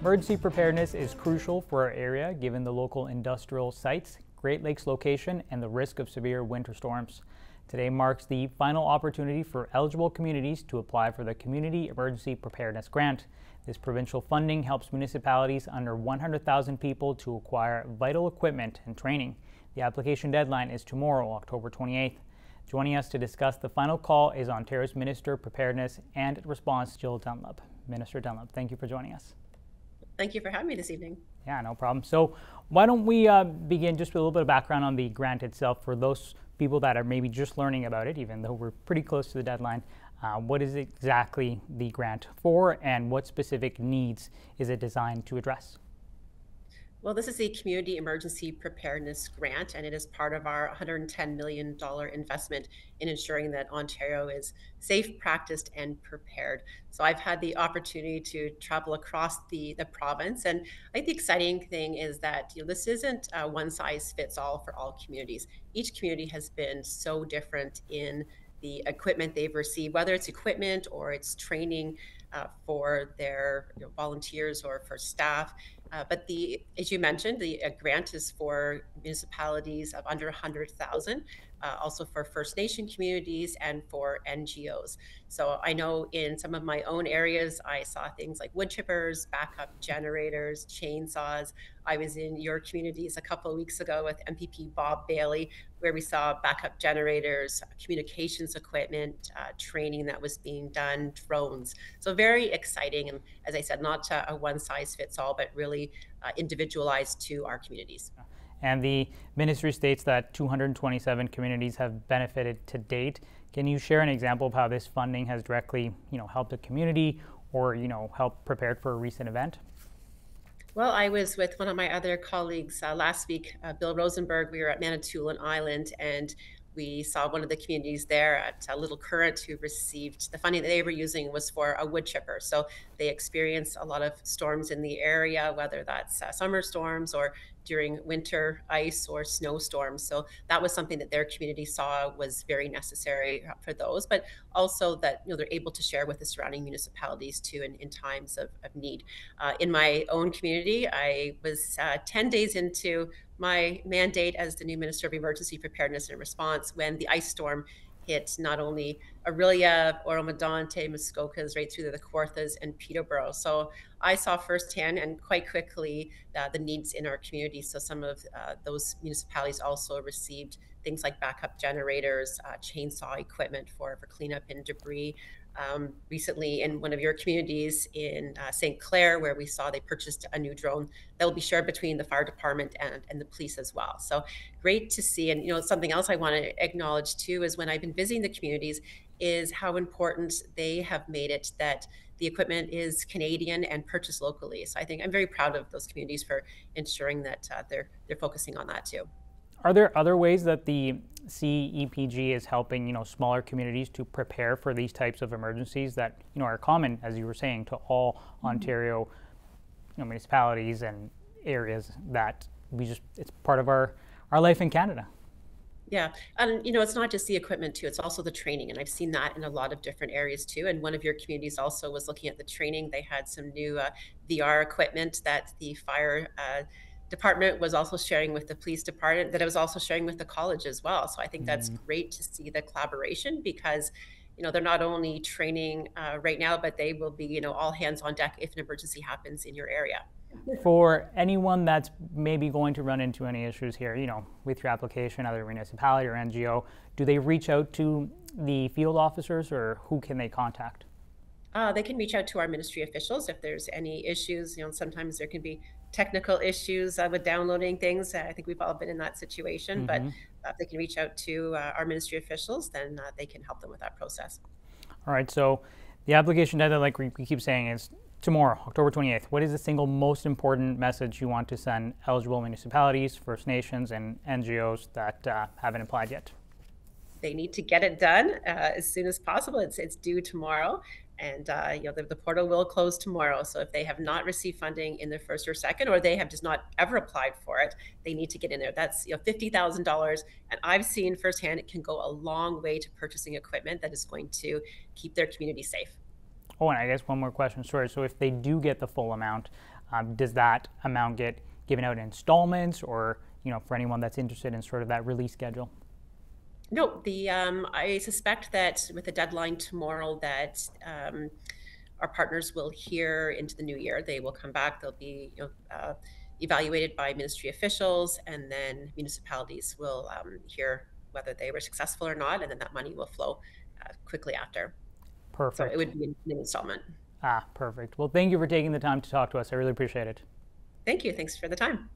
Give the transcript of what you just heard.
Emergency preparedness is crucial for our area given the local industrial sites, Great Lakes location, and the risk of severe winter storms. Today marks the final opportunity for eligible communities to apply for the Community Emergency Preparedness Grant. This provincial funding helps municipalities under 100,000 people to acquire vital equipment and training. The application deadline is tomorrow, October 28th. Joining us to discuss the final call is Ontario's Minister of Preparedness and Response, Jill Dunlop. Minister Dunlop, thank you for joining us. Thank you for having me this evening. Yeah, no problem. So why don't we begin just with a little bit of background on the grant itself for those people that are maybe just learning about it, even though we're pretty close to the deadline. What is exactly the grant for, and what specific needs is it designed to address? Well, this is the Community Emergency Preparedness Grant, and it is part of our $110 million investment in ensuring that Ontario is safe, practiced, and prepared. So I've had the opportunity to travel across the province, and I think the exciting thing is that this isn't a one-size-fits-all for all communities. Each community has been so different in the equipment they've received, whether it's equipment or it's training for their volunteers or for staff. But as you mentioned, the grant is for municipalities of under 100,000, also for First Nation communities and for NGOs. So I know in some of my own areas, I saw things like wood chippers, backup generators, chainsaws. I was in your communities a couple of weeks ago with MPP Bob Bailey, where we saw backup generators, communications equipment, training that was being done, drones. So very exciting. And as I said, not a one size fits all, but really individualized to our communities. And the ministry states that 227 communities have benefited to date. Can you share an example of how this funding has directly, helped a community or, helped prepare for a recent event? Well, I was with one of my other colleagues last week, Bill Rosenberg. We were at Manitoulin Island, and we saw one of the communities there at Little Current who received the funding that they were using was for a wood chipper. So they experienced a lot of storms in the area, whether that's summer storms or during winter ice or snowstorms. So that was something that their community saw was very necessary for those, but also that they're able to share with the surrounding municipalities too in times of need. In my own community, I was 10 days into my mandate as the new Minister of Emergency Preparedness and Response when the ice storm hit not only Orillia, Oro-Medonte, Muskokas, right through the Kawarthas and Peterborough. So I saw firsthand and quite quickly the needs in our community. So some of those municipalities also received things like backup generators, chainsaw equipment for cleanup and debris. Recently in one of your communities in St. Clair, where we saw they purchased a new drone that will be shared between the fire department and the police as well. So great to see. And something else I want to acknowledge too is when I've been visiting the communities is how important they have made it that the equipment is Canadian and purchased locally. So I think I'm very proud of those communities for ensuring that they're focusing on that too. Are there other ways that the CEPG is helping, smaller communities to prepare for these types of emergencies that, are common, as you were saying, to all Ontario, municipalities and areas that it's part of our life in Canada? Yeah, and it's not just the equipment too, it's also the training. And I've seen that in a lot of different areas too. And one of your communities also was looking at the training. They had some new VR equipment that the fire department was also sharing with the police department, that I was also sharing with the college as well. So I think that's great to see the collaboration because, they're not only training right now, but they will be, all hands on deck if an emergency happens in your area. For anyone that's maybe going to run into any issues here, with your application, either municipality or NGO, do they reach out to the field officers or who can they contact? They can reach out to our ministry officials if there's any issues. Sometimes there can be technical issues with downloading things. I think we've all been in that situation, but if they can reach out to our ministry officials, then they can help them with that process. All right, so the application deadline, like we keep saying, is tomorrow, October 28th. What is the single most important message you want to send eligible municipalities, First Nations, and NGOs that haven't applied yet? They need to get it done as soon as possible. It's due tomorrow. And the portal will close tomorrow. So if they have not received funding in their first or second, or they have just not ever applied for it, they need to get in there. That's $50,000. And I've seen firsthand it can go a long way to purchasing equipment that is going to keep their community safe. Oh, and I guess one more question. Sorry. So if they do get the full amount, Does that amount get given out in installments, or for anyone that's interested in sort of that release schedule? No, I suspect that with the deadline tomorrow, that our partners will hear into the new year. They will come back. They'll be evaluated by ministry officials, and then municipalities will hear whether they were successful or not, and then that money will flow quickly after. So Perfect. it would be an installment. Perfect. Well, thank you for taking the time to talk to us. I really appreciate it. Thank you. Thanks for the time.